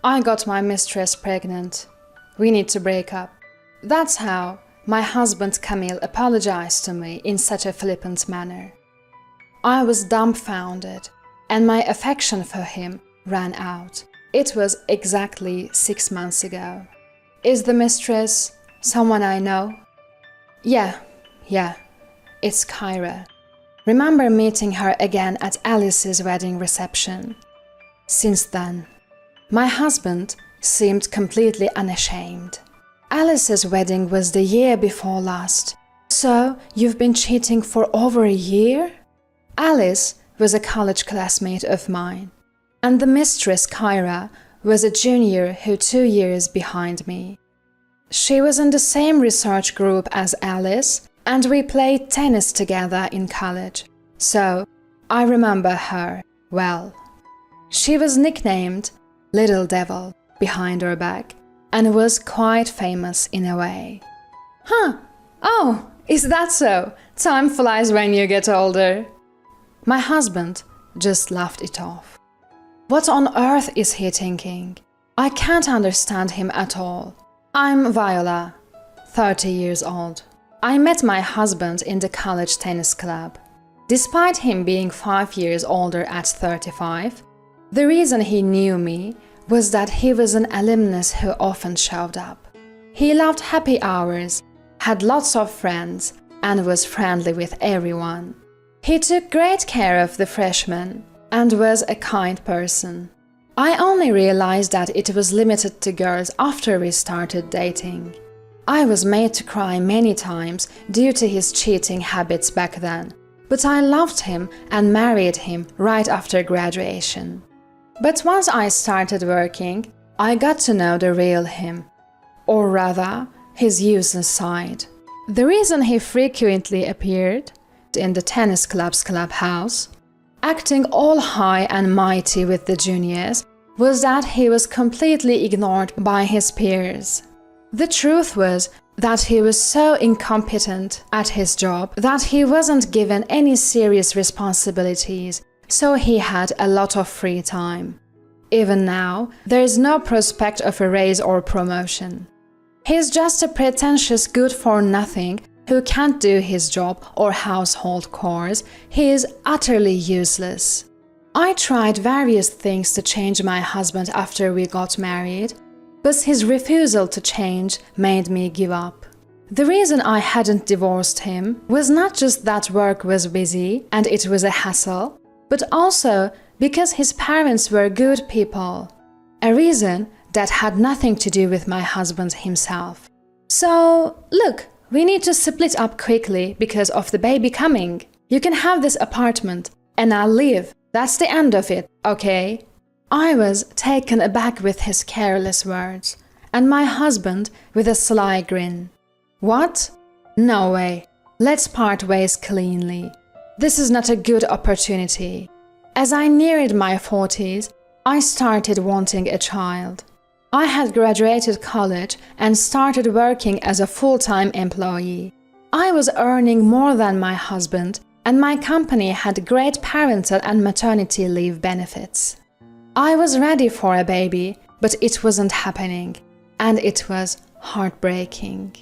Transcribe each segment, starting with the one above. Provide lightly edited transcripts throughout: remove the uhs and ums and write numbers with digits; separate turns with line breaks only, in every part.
I got my mistress pregnant. We need to break up. That's how my husband Camille apologized to me in such a flippant manner. I was dumbfounded, and my affection for him ran out. It was exactly 6 months ago. Is the mistress someone I know? Yeah, it's Kyra. Remember meeting her again at Alice's wedding reception. Since then, my husband seemed completely unashamed. Alice's wedding was the year before last, so you've been cheating for over a year? Alice was a college classmate of mine, and the mistress Kyra was a junior who 2 years behind me. She was in the same research group as Alice, and we played tennis together in college, so I remember her well. She was nicknamed Little Devil behind her back, and was quite famous in a way. Huh, oh, is that so? Time flies when you get older. My husband just laughed it off. What on earth is he thinking? I can't understand him at all. I'm Viola, 30 years old. I met my husband in the college tennis club. Despite him being 5 years older at 35, the reason he knew me was that he was an alumnus who often showed up. He loved happy hours, had lots of friends, and was friendly with everyone. He took great care of the freshmen and was a kind person. I only realized that it was limited to girls after we started dating. I was made to cry many times due to his cheating habits back then, but I loved him and married him right after graduation. But once I started working, I got to know the real him, or rather, his useless side. The reason he frequently appeared in the tennis club's clubhouse, acting all high and mighty with the juniors, was that he was completely ignored by his peers. The truth was that he was so incompetent at his job that he wasn't given any serious responsibilities, so he had a lot of free time. Even now, there is no prospect of a raise or promotion. He's just a pretentious good-for-nothing who can't do his job or household chores. He is utterly useless. I tried various things to change my husband after we got married, but his refusal to change made me give up. The reason I hadn't divorced him was not just that work was busy and it was a hassle, but also because his parents were good people, a reason that had nothing to do with my husband himself. So, look, we need to split up quickly because of the baby coming. You can have this apartment and I'll leave. That's the end of it, okay? I was taken aback with his careless words, and my husband with a sly grin. What? No way. Let's part ways cleanly. This is not a good opportunity. As I neared my 40s, I started wanting a child. I had graduated college and started working as a full-time employee. I was earning more than my husband, and my company had great parental and maternity leave benefits. I was ready for a baby, but it wasn't happening, and it was heartbreaking.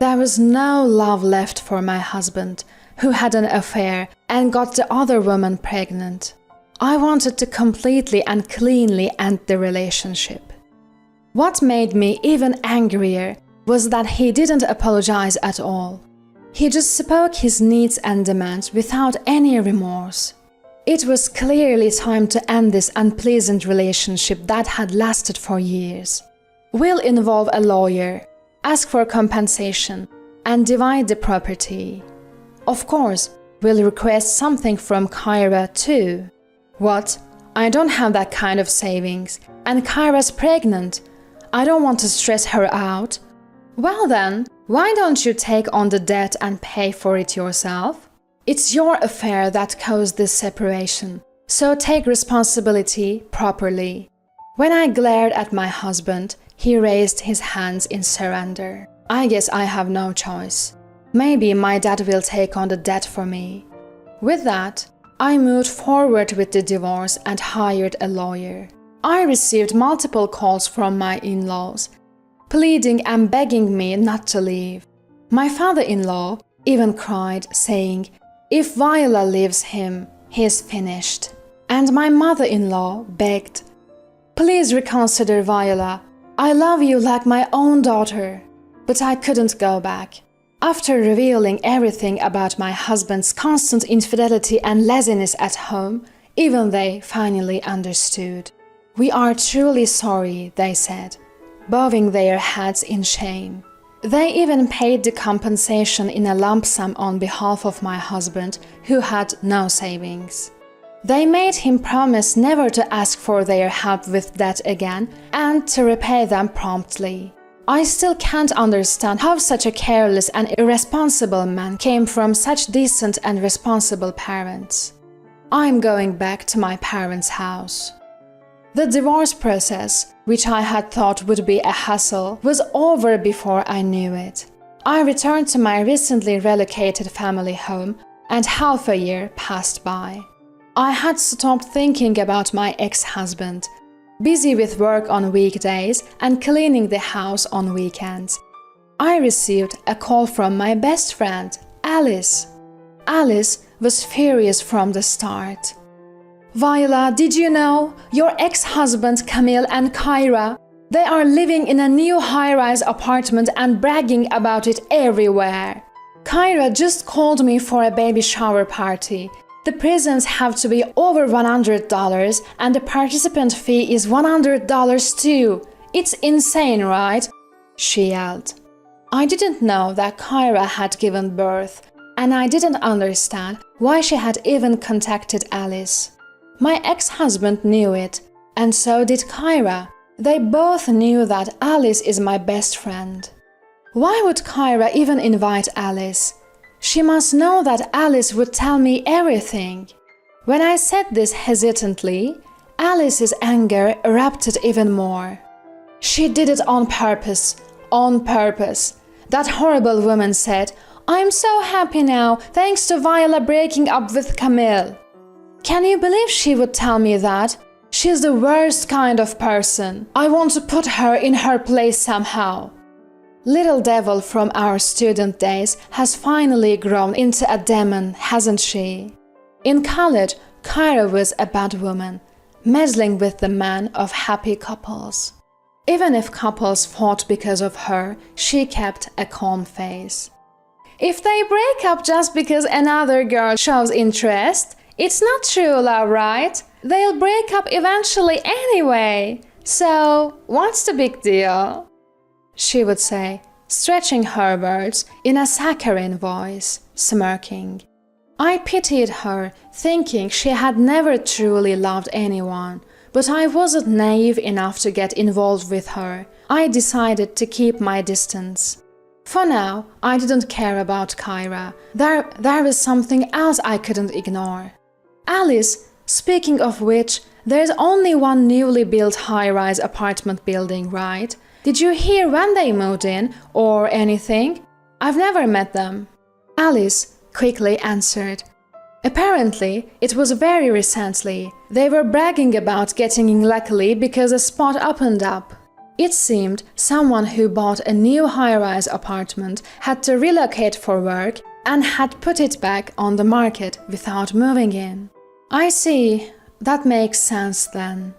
There was no love left for my husband, who had an affair and got the other woman pregnant. I wanted to completely and cleanly end the relationship. What made me even angrier was that he didn't apologize at all. He just spoke his needs and demands without any remorse. It was clearly time to end this unpleasant relationship that had lasted for years. We'll involve a lawyer, ask for compensation, and divide the property. Of course, we'll request something from Kyra too. What? I don't have that kind of savings, and Kyra's pregnant. I don't want to stress her out. Well then, why don't you take on the debt and pay for it yourself? It's your affair that caused this separation, so take responsibility properly. When I glared at my husband, he raised his hands in surrender. I guess I have no choice. Maybe my dad will take on the debt for me. With that, I moved forward with the divorce and hired a lawyer. I received multiple calls from my in-laws, pleading and begging me not to leave. My father-in-law even cried, saying, "If Viola leaves him, he's finished." And my mother-in-law begged, "Please reconsider, Viola. I love you like my own daughter." But I couldn't go back. After revealing everything about my husband's constant infidelity and laziness at home, even they finally understood. "We are truly sorry," they said, bowing their heads in shame. They even paid the compensation in a lump sum on behalf of my husband, who had no savings. They made him promise never to ask for their help with that again and to repay them promptly. I still can't understand how such a careless and irresponsible man came from such decent and responsible parents. I'm going back to my parents' house. The divorce process, which I had thought would be a hassle, was over before I knew it. I returned to my recently relocated family home, and half a year passed by. I had stopped thinking about my ex-husband, busy with work on weekdays and cleaning the house on weekends. I received a call from my best friend, Alice. Alice was furious from the start. "Viola, did you know? Your ex-husband Camille and Kyra, they are living in a new high-rise apartment and bragging about it everywhere. Kyra just called me for a baby shower party. The presents have to be over $100 and the participant fee is $100 too. It's insane, right?" she yelled. I didn't know that Kyra had given birth, and I didn't understand why she had even contacted Alice. My ex-husband knew it, and so did Kyra. They both knew that Alice is my best friend. Why would Kyra even invite Alice? She must know that Alice would tell me everything. When I said this hesitantly, Alice's anger erupted even more. She did it on purpose, on purpose. That horrible woman said, "I'm so happy now, thanks to Viola breaking up with Camille." Can you believe she would tell me that? She's the worst kind of person. I want to put her in her place somehow. Little devil from our student days has finally grown into a demon, hasn't she? In college, Kyra was a bad woman, meddling with the men of happy couples. Even if couples fought because of her, she kept a calm face. If they break up just because another girl shows interest, it's not true love, right? They'll break up eventually anyway. So, what's the big deal? She would say, stretching her words in a saccharine voice, smirking. I pitied her, thinking she had never truly loved anyone, but I wasn't naive enough to get involved with her. I decided to keep my distance. For now, I didn't care about Kyra. There was something else I couldn't ignore. Alice, speaking of which, there's only one newly built high-rise apartment building, right? Did you hear when they moved in, or anything? I've never met them. Alice quickly answered. Apparently, it was very recently. They were bragging about getting in luckily because a spot opened up. It seemed someone who bought a new high-rise apartment had to relocate for work and had put it back on the market without moving in. I see. That makes sense then.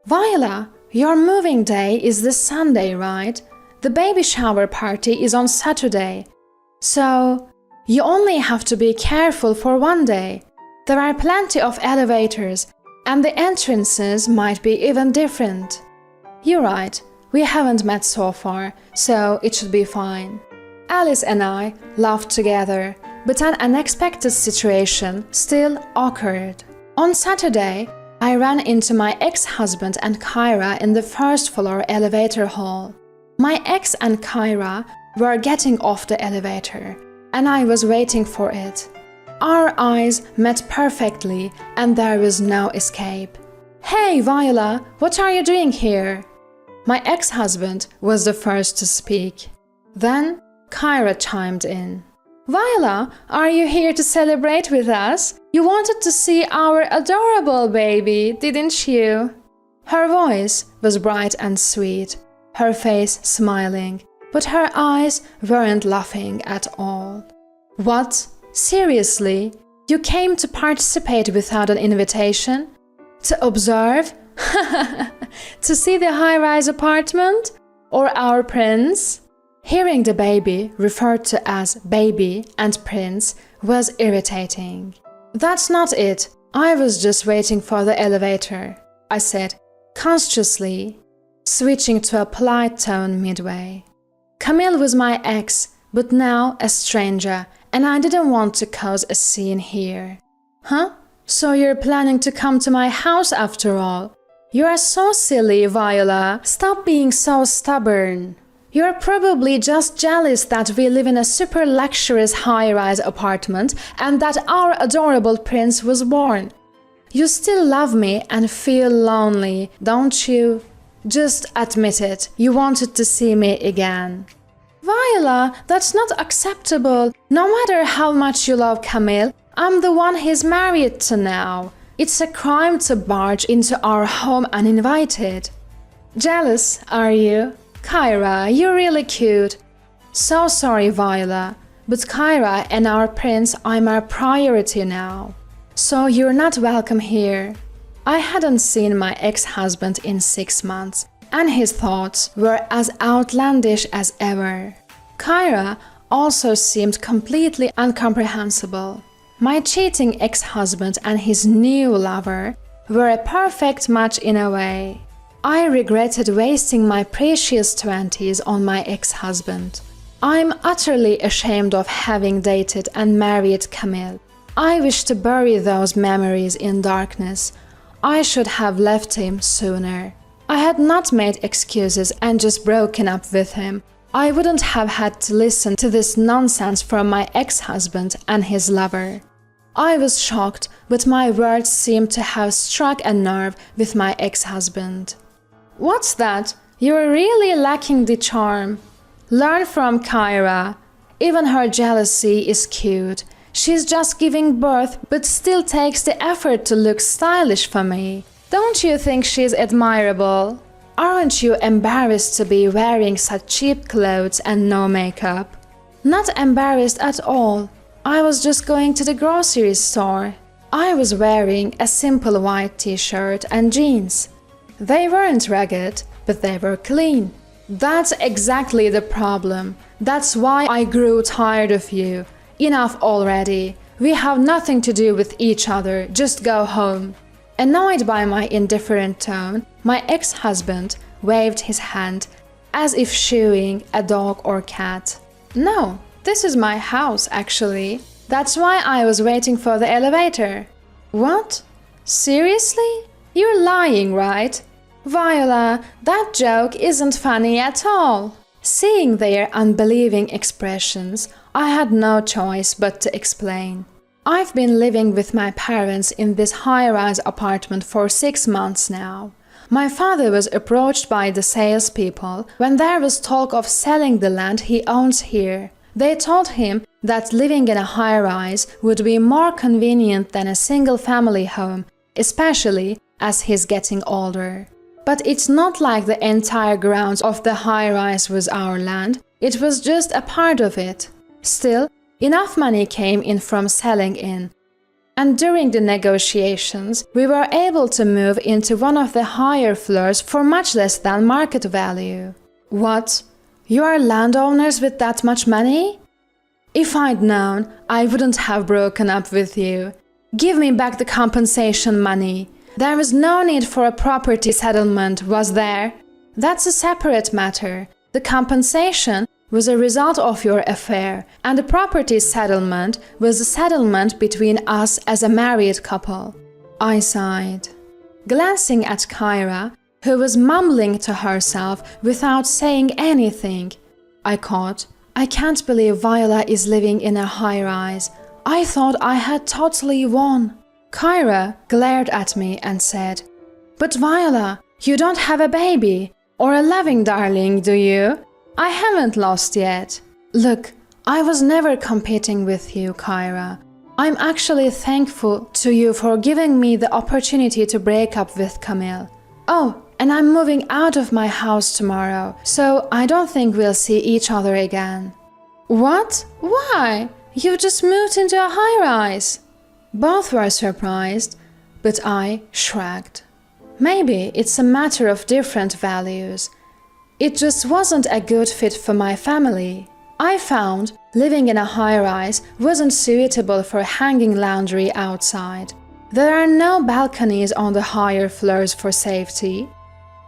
Viola, your moving day is this Sunday, right? The baby shower party is on Saturday. So, you only have to be careful for one day. There are plenty of elevators, and the entrances might be even different. You're right. We haven't met so far, so it should be fine. Alice and I laughed together, but an unexpected situation still occurred. On Saturday, I ran into my ex-husband and Kyra in the first-floor elevator hall. My ex and Kyra were getting off the elevator, and I was waiting for it. Our eyes met perfectly, and there was no escape. "Hey, Viola, what are you doing here?" My ex-husband was the first to speak. Then Kyra chimed in. "Viola, are you here to celebrate with us? You wanted to see our adorable baby, didn't you?" Her voice was bright and sweet, her face smiling, but her eyes weren't laughing at all. What? Seriously? You came to participate without an invitation? To observe? To see the high-rise apartment? Or our prince? Hearing the baby referred to as baby and prince was irritating. That's not it. I was just waiting for the elevator, I said, consciously, switching to a polite tone midway. Camille was my ex, but now a stranger, and I didn't want to cause a scene here. Huh? So you're planning to come to my house after all? You are so silly, Viola. Stop being so stubborn. You're probably just jealous that we live in a super luxurious high-rise apartment and that our adorable prince was born. You still love me and feel lonely, don't you? Just admit it, you wanted to see me again. Viola, that's not acceptable. No matter how much you love Camille, I'm the one he's married to now. It's a crime to barge into our home uninvited. Jealous, are you? Kyra, you're really cute. So sorry, Viola, but Kyra and our prince are my priority now. So you're not welcome here. I hadn't seen my ex-husband in 6 months, and his thoughts were as outlandish as ever. Kyra also seemed completely incomprehensible. My cheating ex-husband and his new lover were a perfect match in a way. I regretted wasting my precious 20s on my ex-husband. I'm utterly ashamed of having dated and married Camille. I wish to bury those memories in darkness. I should have left him sooner. I had not made excuses and just broken up with him. I wouldn't have had to listen to this nonsense from my ex-husband and his lover. I was shocked, but my words seemed to have struck a nerve with my ex-husband. What's that? You're really lacking the charm. Learn from Kyra. Even her jealousy is cute. She's just giving birth, but still takes the effort to look stylish for me. Don't you think she's admirable? Aren't you embarrassed to be wearing such cheap clothes and no makeup? Not embarrassed at all. I was just going to the grocery store. I was wearing a simple white t-shirt and jeans. They weren't ragged, but they were clean. That's exactly the problem. That's why I grew tired of you. Enough already. We have nothing to do with each other. Just go home. Annoyed by my indifferent tone, my ex-husband waved his hand as if shooing a dog or cat. No, this is my house, actually. That's why I was waiting for the elevator. What? Seriously? You're lying, right? Viola, that joke isn't funny at all. Seeing their unbelieving expressions, I had no choice but to explain. I've been living with my parents in this high-rise apartment for 6 months now. My father was approached by the salespeople when there was talk of selling the land he owns here. They told him that living in a high-rise would be more convenient than a single-family home, especially as he's getting older. But it's not like the entire grounds of the high-rise was our land, it was just a part of it. Still, enough money came in from selling in. And during the negotiations, we were able to move into one of the higher floors for much less than market value. What? You are landowners with that much money? If I'd known, I wouldn't have broken up with you. Give me back the compensation money. There was no need for a property settlement, was there? That's a separate matter. The compensation was a result of your affair, and the property settlement was a settlement between us as a married couple. I sighed. Glancing at Kyra, who was mumbling to herself without saying anything, I caught, I can't believe Viola is living in a high-rise. I thought I had totally won. Kyra glared at me and said, But Viola, you don't have a baby or a loving darling, do you? I haven't lost yet. Look, I was never competing with you, Kyra. I'm actually thankful to you for giving me the opportunity to break up with Camille. Oh, and I'm moving out of my house tomorrow, so I don't think we'll see each other again. What? Why? You just moved into a high-rise. Both were surprised, but I shrugged. Maybe it's a matter of different values. It just wasn't a good fit for my family. I found living in a high-rise wasn't suitable for hanging laundry outside. There are no balconies on the higher floors for safety,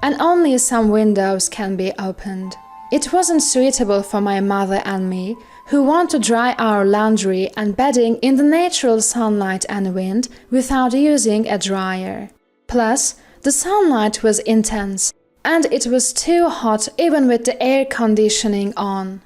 and only some windows can be opened. It wasn't suitable for my mother and me, who want to dry our laundry and bedding in the natural sunlight and wind without using a dryer. Plus, the sunlight was intense, and it was too hot even with the air conditioning on.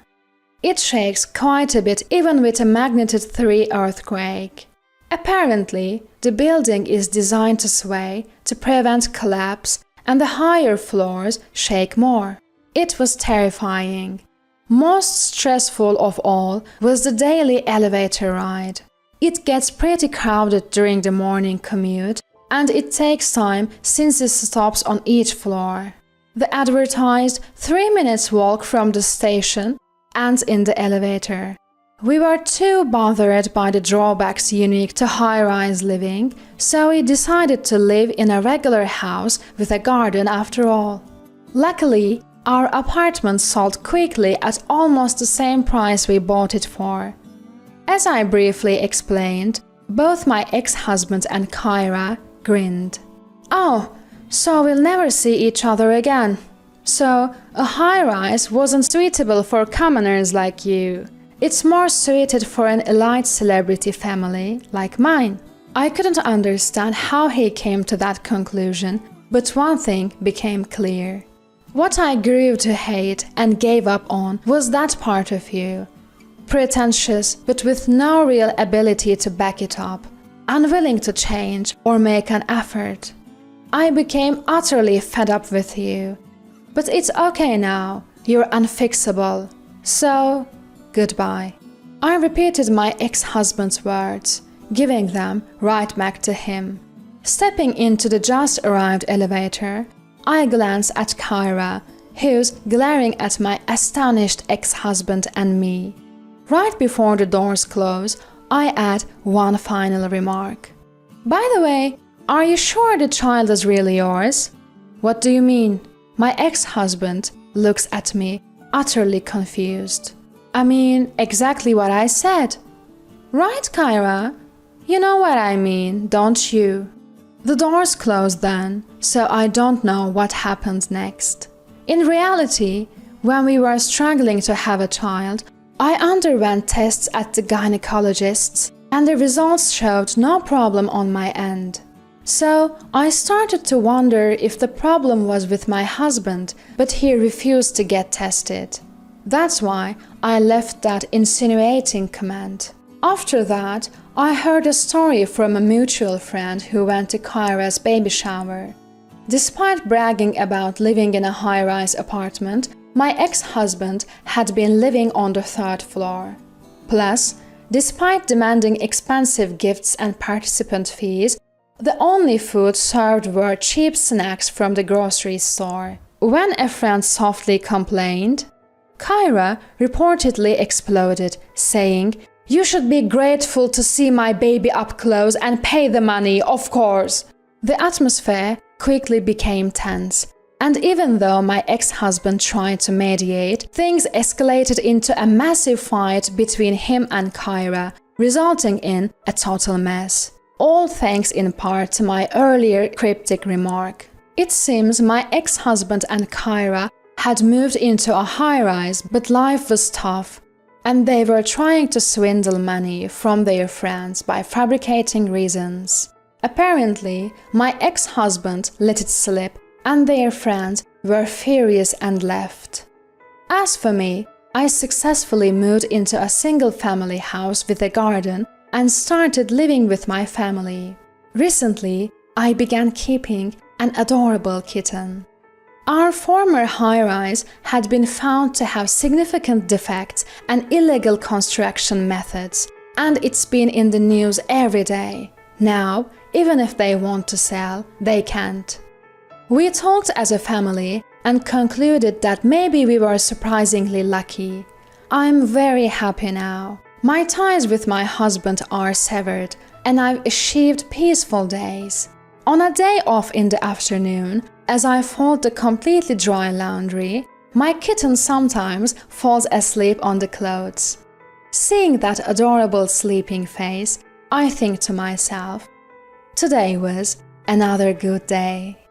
It shakes quite a bit even with a magnitude 3 earthquake. Apparently, the building is designed to sway to prevent collapse, and the higher floors shake more. It was terrifying. Most stressful of all was the daily elevator ride. It gets pretty crowded during the morning commute, and it takes time since it stops on each floor. The advertised 3 minutes walk from the station ends in the elevator. We were too bothered by the drawbacks unique to high-rise living, so we decided to live in a regular house with a garden after all. Luckily, our apartment sold quickly at almost the same price we bought it for. As I briefly explained, both my ex-husband and Kyra grinned. Oh, so we'll never see each other again. So, a high-rise wasn't suitable for commoners like you. It's more suited for an elite celebrity family like mine. I couldn't understand how he came to that conclusion, but one thing became clear. What I grew to hate and gave up on was that part of you. Pretentious, but with no real ability to back it up. Unwilling to change or make an effort. I became utterly fed up with you. But it's okay now, you're unfixable. So, goodbye. I repeated my ex-husband's words, giving them right back to him. Stepping into the just arrived elevator, I glanced at Kyra, who's glaring at my astonished ex-husband and me. Right before the doors close, I add one final remark. By the way, are you sure the child is really yours? What do you mean? My ex-husband looks at me, utterly confused. I mean, exactly what I said. Right, Kyra? You know what I mean, don't you? The doors closed then, so I don't know what happened next. In reality, when we were struggling to have a child, I underwent tests at the gynecologist's, and the results showed no problem on my end. So I started to wonder if the problem was with my husband, but he refused to get tested. That's why I left that insinuating comment. After that, I heard a story from a mutual friend who went to Kyra's baby shower. Despite bragging about living in a high-rise apartment, my ex-husband had been living on the 3rd floor. Plus, despite demanding expensive gifts and participant fees, the only food served were cheap snacks from the grocery store. When a friend softly complained, Kyra reportedly exploded, saying, "You should be grateful to see my baby up close and pay the money, of course." The atmosphere quickly became tense, and even though my ex-husband tried to mediate, things escalated into a massive fight between him and Kyra, resulting in a total mess. All thanks in part to my earlier cryptic remark. It seems my ex-husband and Kyra had moved into a high-rise, but life was tough, and they were trying to swindle money from their friends by fabricating reasons. Apparently, my ex-husband let it slip, and their friends were furious and left. As for me, I successfully moved into a single-family house with a garden and started living with my family. Recently, I began keeping an adorable kitten. Our former high-rise had been found to have significant defects and illegal construction methods, and it's been in the news every day. Now, even if they want to sell, they can't. We talked as a family and concluded that maybe we were surprisingly lucky. I'm very happy now. My ties with my husband are severed, and I've achieved peaceful days. On a day off in the afternoon, as I fold the completely dry laundry, my kitten sometimes falls asleep on the clothes. Seeing that adorable sleeping face, I think to myself, today was another good day.